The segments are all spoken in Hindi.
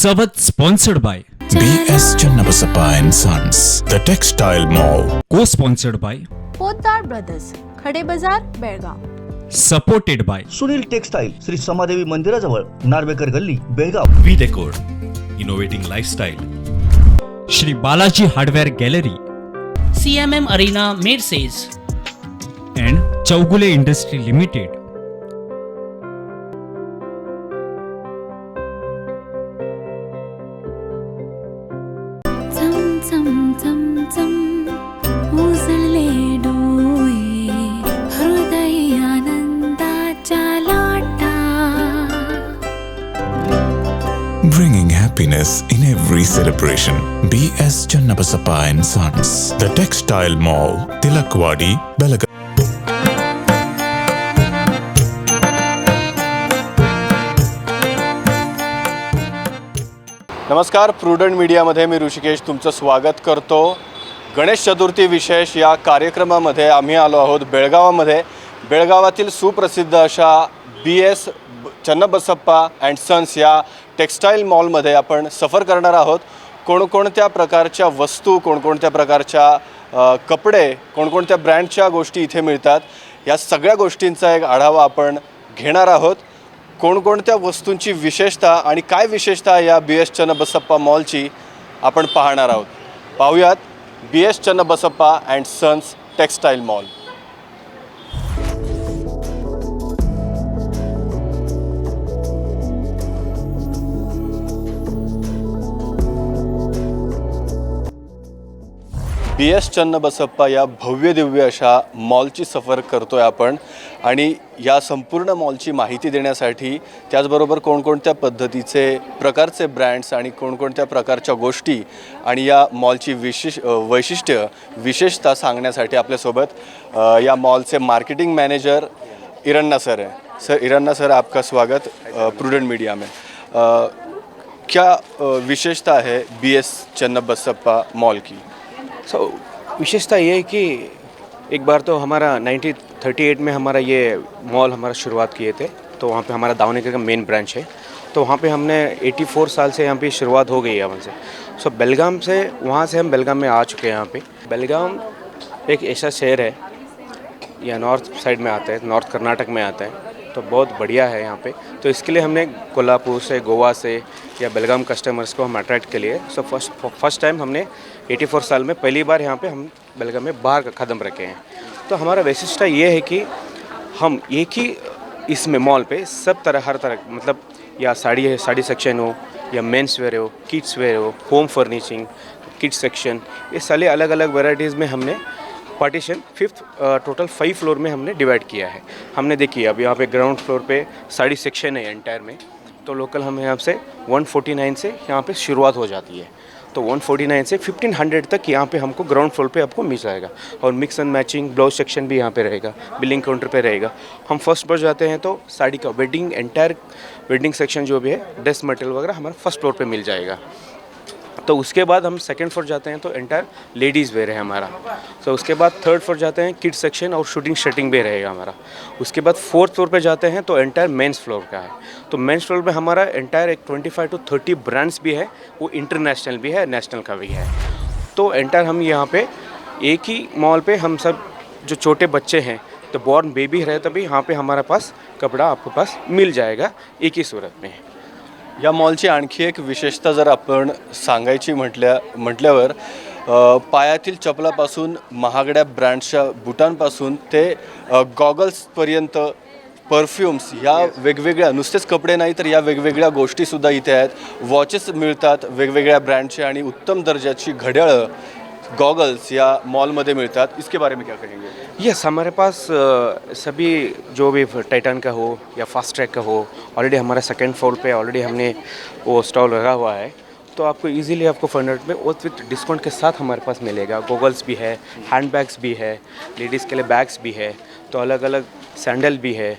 Savat sponsored by B.S. Channabasappa and Sons, The Textile Mall. Co-sponsored by Poddar brothers, Khade Bazar, Belgaum. Supported by Sunil textile, Shri Samadevi मंदिराजवळ, Narvekar Galli, Belgaum. V decor, innovating lifestyle. Shri Balaji hardware gallery CMM Arena Mercedes and Chaugule Industry Limited. Bringing happiness in every celebration. B.S. Channabasappa and Sons, The Textile Mall, Tilakwadi, Belagavi. नमस्कार, प्रुडंट मीडियामध्ये मी ऋषिकेश तुमचं स्वागत करतो. गणेश चतुर्थी विशेष या कार्यक्रमामध्ये आम्ही आलो आहोत बेळगावामध्ये. बेळगावातील सुप्रसिद्ध अशा BS चन्नबसप्पा अँड सन्स या टेक्स्टाईल मॉलमध्ये आपण सफर करणार आहोत. कोणकोणत्या प्रकारच्या वस्तू, कोणकोणत्या प्रकारच्या कपडे, कोणकोणत्या ब्रँडच्या गोष्टी इथे मिळतात, या सगळ्या गोष्टींचा एक आढावा आपण घेणार आहोत. कोणकोणत्या वस्तूंची विशेषता आणि काय विशेषता या BS चन्नबसप्पा मॉलची आपण पाहणार आहोत. पाहूयात BS Channabasappa and sons textile mall. BS Channabasappa या भव्य दिव्य अशा मॉलची सफर करतोय आपण आणि या संपूर्ण मॉलची माहिती देण्यासाठी, त्याचबरोबर कोणकोणत्या पद्धतीचे प्रकारचे ब्रँड्स आणि कोणकोणत्या प्रकारच्या गोष्टी आणि या मॉलची वैशिष्ट्य विशेषता सांगण्यासाठी आपल्यासोबत या मॉलचे मार्केटिंग मैनेजर इरन्ना सर हैं. सर, इरन्ना सर, आपका स्वागत प्रूडेंट मीडिया में. क्या विशेषता है BS चन्नबसप्पा मॉल की? विशेषता ये है कि एक बार तो हमारा 1938 में हमारा ये मॉल हमारा शुरुआत किए थे, तो वहाँ पे हमारा दावणगेरे का मेन ब्रांच है. तो वहाँ पे हमने 84 साल से यहाँ पे शुरुआत हो गई है वहाँ से. बेलगाम से, वहाँ से हम बेलगाम में आ चुके हैं. यहाँ पे बेलगाम एक ऐसा शहर है, या नॉर्थ साइड में आता है, नॉर्थ कर्नाटक में आता है, तो बहुत बढ़िया है यहाँ पे. तो इसके लिए हमने कोल्हापुर से, गोवा से या बेलगाम कस्टमर्स को हम अट्रैक्ट के लिए फर्स्ट टाइम हमने 84 साल में पहली बार यहाँ पे हम बेलगाम में बाहर का कदम रखे हैं. तो हमारा वैशिष्टता ये है कि हम एक ही इसमें मॉल पे सब तरह, हर तरह, मतलब या साड़ी है, साड़ी सेक्शन हो, या मेंस वेयर हो, किड्स वेयर हो, होम फर्निशिंग, किड्स सेक्शन, ये सारे अलग अलग वेराइटीज़ में हमने पार्टीशन टोटल 5 फ्लोर में हमने डिवाइड किया है. हमने देखिए अब यहाँ पे ग्राउंड फ्लोर पे साड़ी सेक्शन है एंटायर में. तो लोकल हमें यहाँ से 149 से यहाँ पे शुरुआत हो जाती है. तो 149 से 1500 तक यहाँ पे हमको ग्राउंड फ्लोर पे आपको मिल जाएगा. और mix and matching blouse section भी यहाँ पे रहेगा, बिलिंग काउंटर पे रहेगा. हम फर्स्ट पर जाते हैं तो साड़ी का वेडिंग, एंटायर वेडिंग सेक्शन जो भी है, ड्रेस मटेरियल वगैरह हमारा फर्स्ट फ्लोर पे मिल जाएगा. तो उसके बाद हम सेकंड फ्लोर जाते हैं तो एंटायर लेडीज़ वेयर है हमारा. तो उसके बाद थर्ड फ्लोर जाते हैं, किड्स सेक्शन और शूटिंग शर्टिंग भी रहेगा हमारा. उसके बाद फोर्थ फ्लोर पे जाते हैं तो एंटायर मेंस फ्लोर का है. तो मेंस फ्लोर में हमारा एंटायर एक 25 to 30 ब्रांड्स भी है, वो इंटरनेशनल भी है, नेशनल का भी है. तो एंटायर हम यहाँ पे एक ही मॉल पे हम सब जो छोटे बच्चे हैं, तो बॉर्न बेबी रहे तभी यहाँ पे हमारे पास कपड़ा आपको पास मिल जाएगा एक ही सूरत में. या मॉलची आणखी एक विशेषता जर आपण सांगायची म्हटल्यावर पायातील चपलापासून महागड्या ब्रँड्सच्या बुटांपासून ते गॉगल्सपर्यंत, परफ्यूम्स, या वेगवेगळ्या, नुसतेच कपडे नाही तर या वेगवेगळ्या गोष्टीसुद्धा इथे आहेत. वॉचेस मिळतात वेगवेगळ्या ब्रँडचे आणि उत्तम दर्जाची घड्याळं, गॉगल्स या मॉल में मिलता है. इसके बारे में क्या कहेंगे? यस, हमारे पास सभी जो भी टाइटन का हो या फास्ट ट्रैक का हो, ऑलरेडी हमारा सेकंड फ्लोर पे ऑलरेडी हमने वो स्टॉल लगा हुआ है. तो आपको इजीली आपको 500 में और विथ डिस्काउंट के साथ हमारे पास मिलेगा. गॉगल्स भी है, हैंड बैग्स भी है, लेडीज़ के लिए बैग्स भी है, तो अलग अलग सैंडल भी है.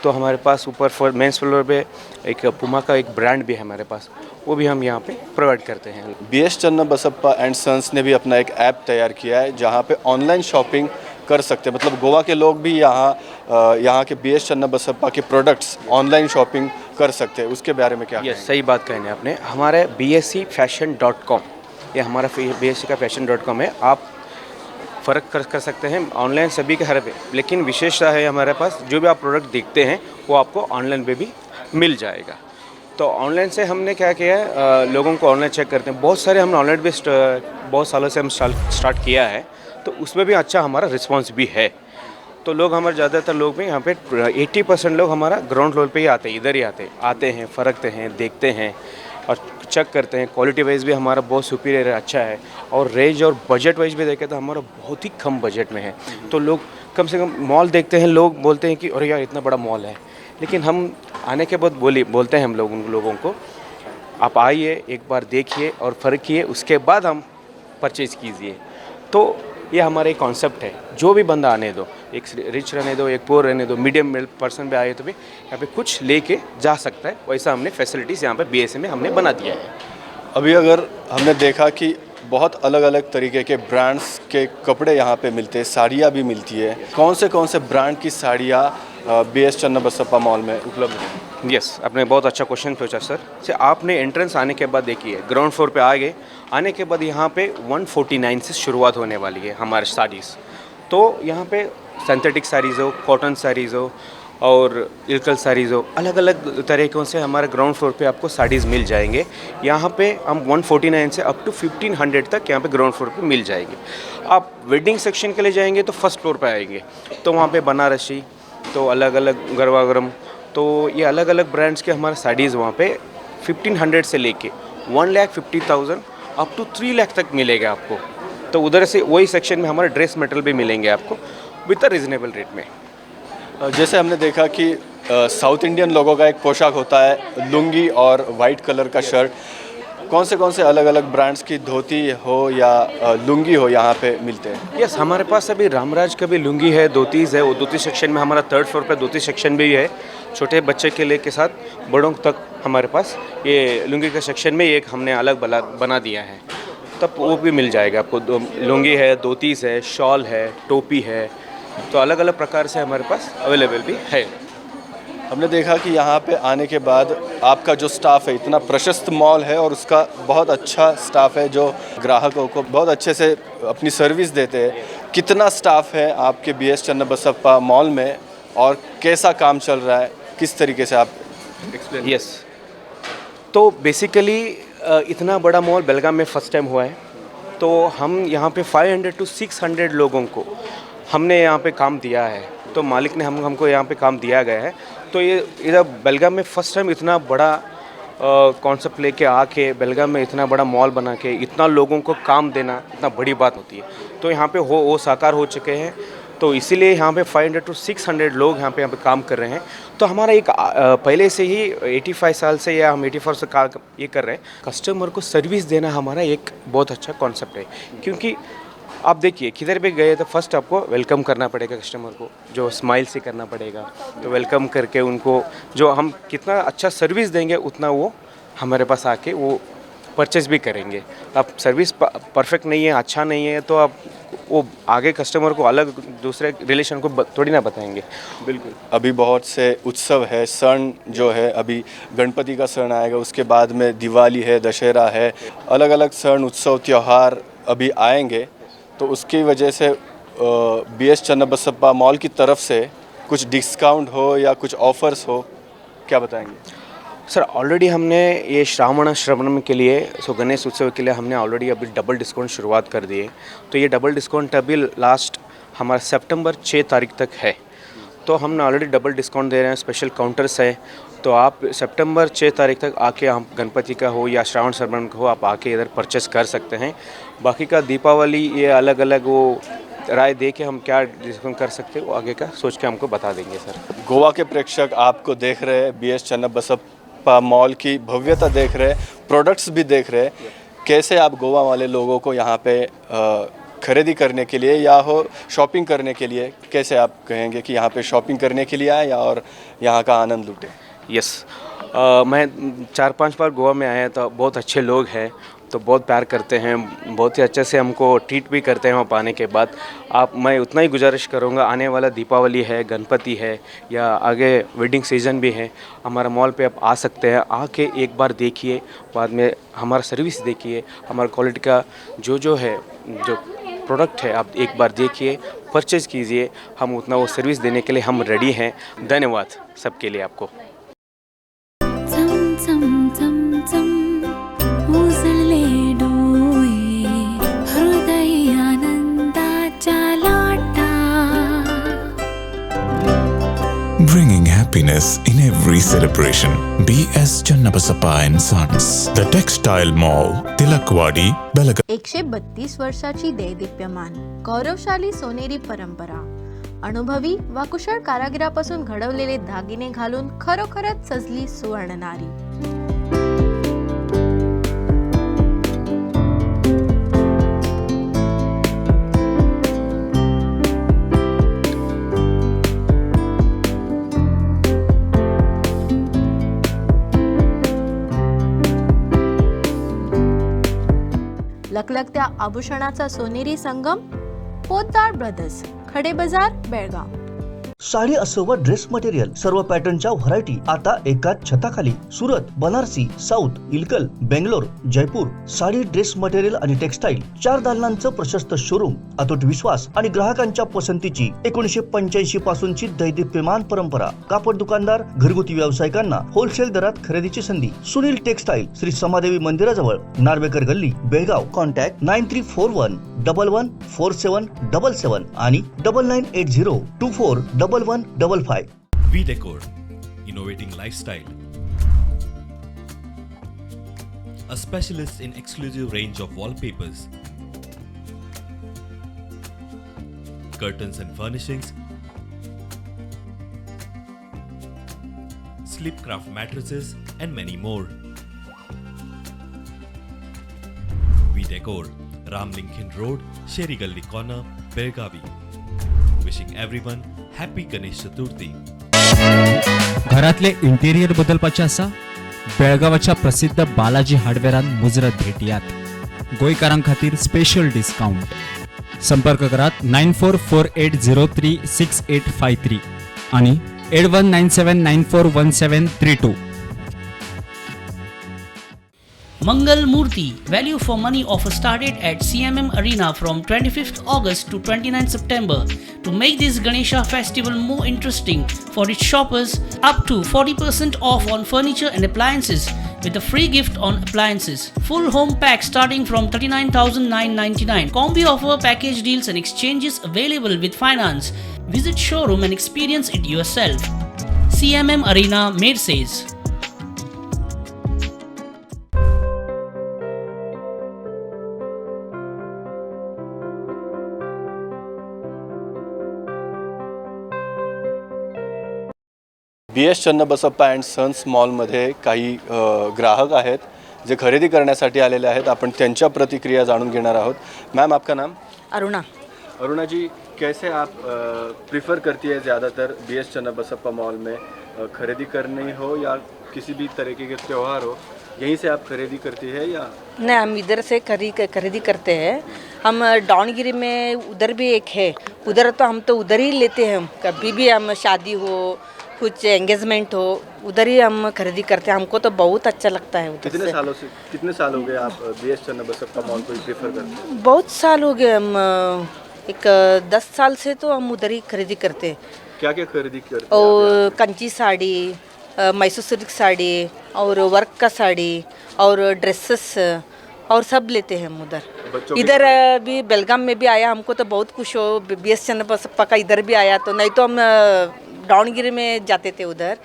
तो हमारे पास ऊपर मेंस फ्लोर पे एक पुमा का एक ब्रांड भी है हमारे पास, वो भी हम यहाँ पे प्रोवाइड करते हैं. BS चन्नबसप्पा एंड सन्स ने भी अपना एक ऐप तैयार किया है जहाँ पे ऑनलाइन शॉपिंग कर सकते हैं. मतलब गोवा के लोग भी यहाँ के BS चन्नबसप्पा के प्रोडक्ट्स ऑनलाइन शॉपिंग कर सकते हैं, उसके बारे में क्या ये कहेंगे? सही बात कहने आपने। हमारे bscfashion.com, ये हमारा BSC का fashion.com है। आप फ़र्क कर सकते हैं ऑनलाइन सभी के हर पे, लेकिन विशेषता है हमारे पास जो भी आप प्रोडक्ट देखते हैं वो आपको ऑनलाइन पे भी मिल जाएगा। तो ऑनलाइन से हमने क्या किया है, लोगों को ऑनलाइन चेक करते हैं। बहुत सारे हमने ऑनलाइन भी बहुत सालों से हम स्टार्ट किया है, तो उसमें भी अच्छा हमारा रिस्पॉन्स भी है। तो लोग हमारे ज़्यादातर लोग भी यहाँ पे 80% लोग हमारा ग्राउंड फ्लोर पे ही आते हैं, इधर ही आते हैं, फ़रकते हैं, देखते हैं और चेक करते हैं। क्वालिटी वाइज भी हमारा बहुत सुपीरियर है, अच्छा है। और रेंज और बजट वाइज भी देखें तो हमारा बहुत ही कम बजट में है। तो लोग कम से कम मॉल देखते हैं, लोग बोलते हैं कि अरे यार इतना बड़ा मॉल है, लेकिन हम आने के बाद बोलते हैं हम लोगों को आप आइए, एक बार देखिए और फ़र्किए, उसके बाद हम परचेज़ कीजिए। तो ये हमारा एक कॉन्सेप्ट है। जो भी बंदा आने दो, एक रिच रहने दो, एक पुअर रहने दो, मीडियम पर्सन भी आए तो भी यहाँ पे कुछ लेके जा सकता है। वैसा हमने फैसिलिटीज़ यहाँ पे BSC में हमने बना दिया है। अभी अगर हमने देखा कि बहुत अलग अलग तरीके के ब्रांड्स के कपड़े यहाँ पे मिलते हैं, साड़ियाँ भी मिलती है। कौन से ब्रांड की साड़ियाँ BS चन्नाबसप्पा मॉल में उपलब्ध है? यस, आपने बहुत अच्छा क्वेश्चन पूछा सर। से आपने एंट्रेंस आने के बाद देखिए, ग्राउंड फ्लोर पे आ गए, आने के बाद यहाँ पे 149 से शुरुआत होने वाली है हमारे साड़ीज़। तो यहाँ पे सिंथेटिक साड़ीज़ हो, कॉटन साड़ीज़ हो और इल्कल साड़ीज़ हो, अलग अलग तरीक़ों से हमारे ग्राउंड फ्लोर पे आपको साड़ीज़ मिल जाएंगे। यहाँ पे हम 149 से अप टू 1500 तक यहाँ पे ग्राउंड फ्लोर पे मिल जाएंगे। आप वेडिंग सेक्शन के लिए जाएंगे तो फर्स्ट फ्लोर पे आएंगे, तो वहाँ पे बनारसी, तो अलग अलग गरबा गरम, तो ये अलग अलग ब्रांड्स के हमारे साड़ीज़ वहाँ पे 1500 से लेके 1,50,000 अप टू 3 लाख तक मिलेगा आपको। तो उधर से वही सेक्शन में हमारे ड्रेस मटेरियल भी मिलेंगे आपको विद अ रिजनेबल रेट में। जैसे हमने देखा कि साउथ इंडियन लोगों का एक पोशाक होता है लुंगी और वाइट कलर का शर्ट। कौन से अलग अलग ब्रांड्स की धोती हो या लुंगी हो यहाँ पे मिलते हैं? यस, हमारे पास अभी रामराज का भी लुंगी है, धोतीज़ है। वो धोती सेक्शन में हमारा 3rd फ्लोर पे धोती सेक्शन भी है, छोटे बच्चे के लिए के साथ बड़ों तक हमारे पास ये लुंगी का सेक्शन में एक हमने अलग बना दिया है। तब वो भी मिल जाएगा आपको। लुंगी है, धोतीज़ है, शॉल है, टोपी है, तो अलग अलग प्रकार से हमारे पास अवेलेबल भी है। हमने देखा कि यहाँ पे आने के बाद आपका जो स्टाफ है, इतना प्रशस्त मॉल है और उसका बहुत अच्छा स्टाफ है जो ग्राहकों को बहुत अच्छे से अपनी सर्विस देते हैं। कितना स्टाफ है आपके BS चन्नाबसप्पा मॉल में और कैसा काम चल रहा है, किस तरीके से आप एक्सप्लेन? यस, तो बेसिकली इतना बड़ा मॉल बेलगाम में फ़र्स्ट टाइम हुआ है। तो हम यहाँ पे 500 to 600 लोगों को हमने यहाँ पे काम दिया है। तो मालिक ने हमको यहाँ पे काम दिया गया है। तो ये इधर बेलगाम में फ़र्स्ट टाइम इतना बड़ा कॉन्सेप्ट लेके आके बेलगाम में इतना बड़ा मॉल बना के इतना लोगों को काम देना इतना बड़ी बात होती है। तो यहाँ पे वो साकार हो चुके हैं। तो इसीलिए यहाँ पे 500 to 600 लोग यहाँ पे काम कर रहे हैं। तो हमारा एक पहले से ही 85 साल से या हम 84 से ये कर रहे हैं, कस्टमर को सर्विस देना हमारा एक बहुत अच्छा कॉन्सेप्ट है। क्योंकि आप देखिए किधर भी गए तो फर्स्ट आपको वेलकम करना पड़ेगा कस्टमर को, जो स्माइल से करना पड़ेगा। तो वेलकम करके उनको जो हम कितना अच्छा सर्विस देंगे उतना वो हमारे पास आके वो परचेस भी करेंगे। आप सर्विस परफेक्ट नहीं है, अच्छा नहीं है, तो आप वो आगे कस्टमर को अलग दूसरे रिलेशन को थोड़ी ना बताएंगे। बिल्कुल। अभी बहुत से उत्सव है, क्षण जो है, अभी गणपति का क्षण आएगा, उसके बाद में दिवाली है, दशहरा है, अलग अलग क्षण उत्सव त्यौहार अभी आएंगे। तो उसकी वजह से BS चन्नाबसप्पा मॉल की तरफ से कुछ डिस्काउंट हो या कुछ ऑफर्स हो, क्या बताएंगे? सर ऑलरेडी हमने ये श्रावणम के लिए, गणेश उत्सव के लिए हमने ऑलरेडी अभी डबल डिस्काउंट शुरुआत कर दिए। तो ये डबल डिस्काउंट अभी लास्ट हमारा सितंबर 6 तारीख तक है। तो हमने ऑलरेडी डबल डिस्काउंट दे रहे हैं, स्पेशल काउंटर्स है। तो आप सितंबर 6 तारीख तक आके हम गणपति का हो या श्रावण का हो, आप आके इधर परचेस कर सकते हैं। बाकी का दीपावली ये अलग अलग वो राय दे के हम क्या डिस्काउंट कर सकते हैं वो आगे का सोच के हमको बता देंगे सर। गोवा के प्रेक्षक आपको देख रहे हैं, BS चन्नाबसप्पा मॉल की भव्यता देख रहे हैं, प्रोडक्ट्स भी देख रहे हैं। कैसे आप गोवा वाले लोगों को यहाँ पे खरीदी करने के लिए या हो शॉपिंग करने के लिए, कैसे आप कहेंगे कि यहाँ पे शॉपिंग करने के लिए आए या और यहाँ का आनंद लूटें? यस, मैं 4-5 बार गोवा में आया तो बहुत अच्छे लोग हैं, तो बहुत प्यार करते हैं, बहुत ही अच्छे से हमको ट्रीट भी करते हैं वहाँ पाने के बाद। मैं उतना ही गुजारिश करूँगा, आने वाला दीपावली है, गणपति है या आगे वेडिंग सीज़न भी है, हमारा मॉल पे आप आ सकते हैं। आके एक बार देखिए, बाद में हमारा सर्विस देखिए, हमारा क्वालिटी का जो है जो प्रोडक्ट है आप एक बार देखिए, परचेज़ कीजिए। हम उतना वो सर्विस देने के लिए हम रेडी हैं। धन्यवाद सबके लिए आपको। चम चम चम चम उजळले डोळे हृदय आनंदाच्या लाटा Bringing happiness in every celebration. B.S. Channabasappa and Sons. The Textile Mall, Tilakwadi, Belagavi. 132 वर्षाची देदीप्यमान गौरवशाली सोनेरी परंपरा, अनुभवी व कुशल कारागिरापासून घडवलेले दागिने घालून खरोखरच सजली सुवर्ण नारी. लखलखत्या आभूषणाचा सोनेरी संगम, पोद्दार ब्रदर्स, खडे बाजार, बेळगाव. साडी असो व ड्रेस मटेरियल, सर्व पॅटर्नच्या व्हरायटी आता एकाच छताखाली. सुरत, बनारसी, साऊथ, इलकल, बेंगलोर, जयपूर. साडी, ड्रेस मटेरियल आणि टेक्सटाईल 4 दालनांचं प्रशस्त शोरूम, अतूट विश्वास आणि ग्राहकांच्या पसंतीची 1985 पासूनची दैदिप्यमान परंपरा. कापड दुकानदार, घरगुती व्यावसायिकांना होलसेल दरात खरेदीची संधी. सुनील टेक्सटाईल, श्री समादेवी मंदिराजवळ, नार्वेकर गल्ली, बेळगाव. कॉन्टॅक्ट 9341114777 आणि 9980241155. We Decor, innovating lifestyle. A specialist in exclusive range of wallpapers, curtains and furnishings, slipcraft mattresses and many more. We Decor, Ram Lincoln Road, Sheri Galli Corner, Belgavi. Wishing everyone happy Ganesh Chaturthi. घरातले इंटेरियर बदलपाचे आसा? बेळगावाच्या प्रसिद्ध बालाजी हार्डवेरान मुजरत भेटियात. गोंयकारां खातीर स्पेशल डिस्काउंट. संपर्क करात 9448036853 आणि 8197941732. Mangal Murthy value for money offer started at CMM Arena from 25th August to 29th September. To make this Ganesha festival more interesting for its shoppers, up to 40% off on furniture and appliances with a free gift on appliances. Full home pack starting from 39,999. Combi offer, package deals and exchanges available with finance. Visit showroom and experience it yourself. CMM Arena, Mercedes. BS Channabasappa and sons मॉलमध्ये काही ग्राहक आहेत जे खरेदी करण्यासाठी आलेले आहेत. आपण त्यांच्या प्रतिक्रिया जाणून घेणार आहोत. मैम, आपका नाम? अरुणा. अरुणा जी, कैसे आप प्रिफर करती है ज़्यादातर BS चन्नबसप्पा मॉल में खरीदी करनी हो या किसी भी तरीके के त्यौहार हो, यहीं से आप खरीदी करती है या? नहीं, हम इधर से खरीदी करते हैं. हम दावणगिरी में उधर भी एक है, उधर तो हम तो उधर ही लेते हैं. कभी भी हम शादी हो, कुछ एंगेजमेंट हो, उधर ही हम खरीदी करते हैं. हमको तो बहुत अच्छा लगता है. कितने साल हो गए आप BS चन्नबसप्पा मॉल को प्रेफर करते हैं? बहुत साल हो गए. हम एक 10 साल से तो हम उधर ही खरीदी करते हैं. क्या क्या खरीदी करते हैं? और कंची साड़ी, मैसूर सिल्क साड़ी और वर्क का साड़ी और ड्रेसेस और सब लेते हैं हम उधर. इधर भी बेलगाम में भी आया, हमको तो बहुत खुश हो. BS चन्नबसप्पा का इधर भी आया, तो नहीं तो हम दावणगिरी में जाते थे उधर.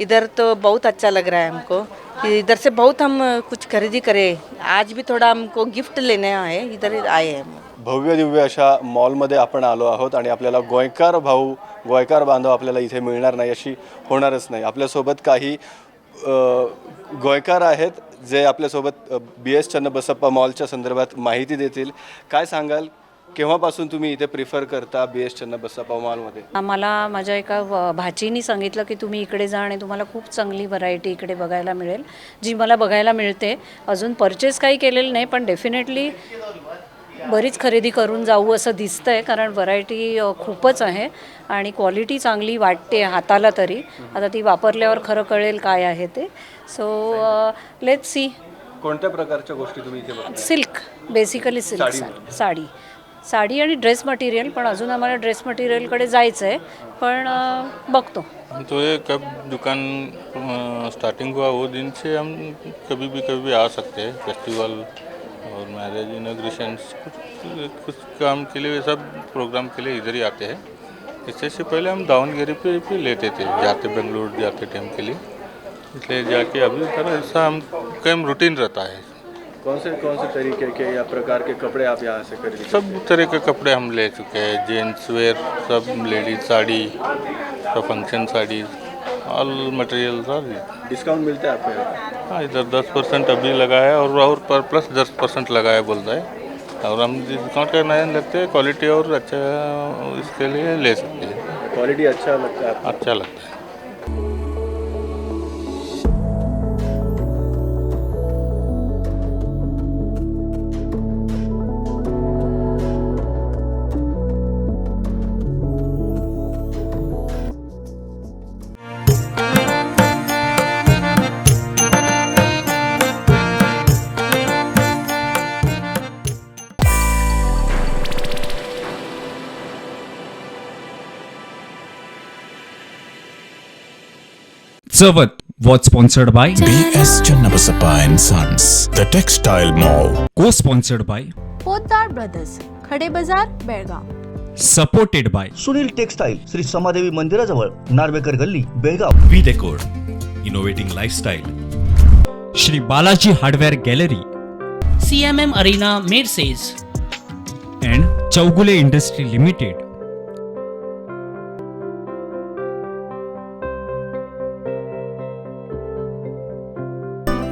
इधर तो बहुत अच्छा लग रहा है हमको. इधर से बहुत हम कुछ खरीदी करे. आज भी थोड़ा हमको गिफ्ट लेने आए, इधर आए हैं. भव्य दिव्य अशा मॉलमध्ये आपण आलो आहोत आणि आपल्याला गोयकार भाऊ, गोयकार बांधव आपल्याला इथे मिळणार नाही अशी होणारच नाही. आपल्यासोबत काही गोयकार आहेत जे आपल्यासोबत BS चन्नबसप्पा मॉलच्या संदर्भात माहिती देतील. काय सांगाल, केव्हापासून तुम्ही इथे प्रिफर करता BS चन्नबसप्पा मॉलमध्ये? मला माझ्या एका भाचीनी सांगितलं की तुम्ही इकडे जा आणि तुम्हाला खूप चांगली व्हरायटी इकडे बघायला मिळेल, जी मला बघायला मिळते. अजून परचेस काही केलेलं नाही, पण डेफिनेटली बरीच खरेदी करून जाऊ असं दिसतंय, कारण व्हरायटी खूपच आहे आणि क्वालिटी चांगली वाटते हाताला तरी. आता ती वापरल्यावर खरं कळेल काय आहे ते. So let's see. कोणत्या प्रकारच्या गोष्टी तुम्ही इथे बघता? सिल्क, बेसिकली सिल्क साडी आणि ड्रेस मटेरियल. पण अजून आम्हाला ड्रेस मटेरियलकडे जायचं आहे, पण बघतो. तो ये कब दुकान स्टार्टिंग हुआ वो दिन से हम कभी भी आ सकते हैं. फेस्टिवल और मैरिज इनॉग्रेशन कुछ काम के लिए, सब प्रोग्राम के लिए इधर ही आते हैं. इससे पहले हम दावनगिरी पे लेते थे, जाते बेंगलुरु जाते टाइम के लिए, इसलिए जाके अभी ऐसा हम कैम रूटीन रहता है. कौन से तरीके के या प्रकार के कपड़े आप यहाँ से खरीदते? सब तरह के कपड़े हम ले चुके हैं. जेंट्स वेयर, सब लेडीज साड़ी, सब function sari, all materials are. Discount मिलता है आपको यहाँ? हाँ, इधर 10% अभी लगा है और पर प्लस 10% लगा है बोलता है. और हम डिस्काउंट करना लगते हैं, क्वालिटी और अच्छा इसके लिए ले सकते हैं. क्वालिटी अच्छा लगता है आपको? अच्छा लगता है. चवत was sponsored by, BS Channabasappa and Sons, The Textile Mall. co-sponsored by, Poddar brothers, Khade Bazar, Belgaum. supported by, Sunil textile, Shri Samadevi मंदिराजवळ, Narvekar Galli, Belgaum. V decor, innovating lifestyle. Shri Balaji hardware gallery CMM Arena, Mercedes. and Chougule industry limited.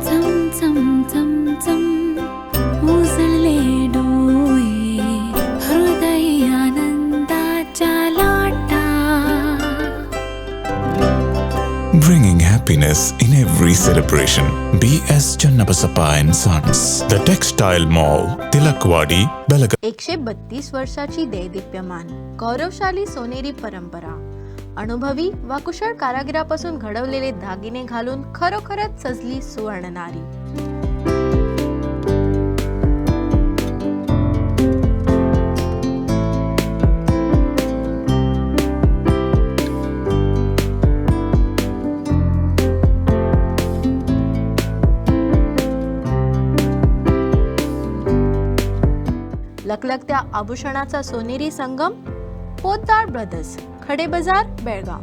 चम चम चम चम उजळले डोळे, हृदय आनंदाच्या लाटा. Bringing happiness in every celebration. BS Channabasappa and Sons, The Textile Mall, Tilakwadi, Belagavi. 132 वर्षाची देदीप्यमान गौरवशाली सोनेरी परंपरा. अनुभवी व कुशल कारागिरापासून घडवलेले दागिने घालून खरोखरच सजली सुवर्ण नारी. लखलखत्या आभूषणाचा सोनेरी संगम. पोद्दार ब्रदर्स, खडे बाजार, बेळगाव.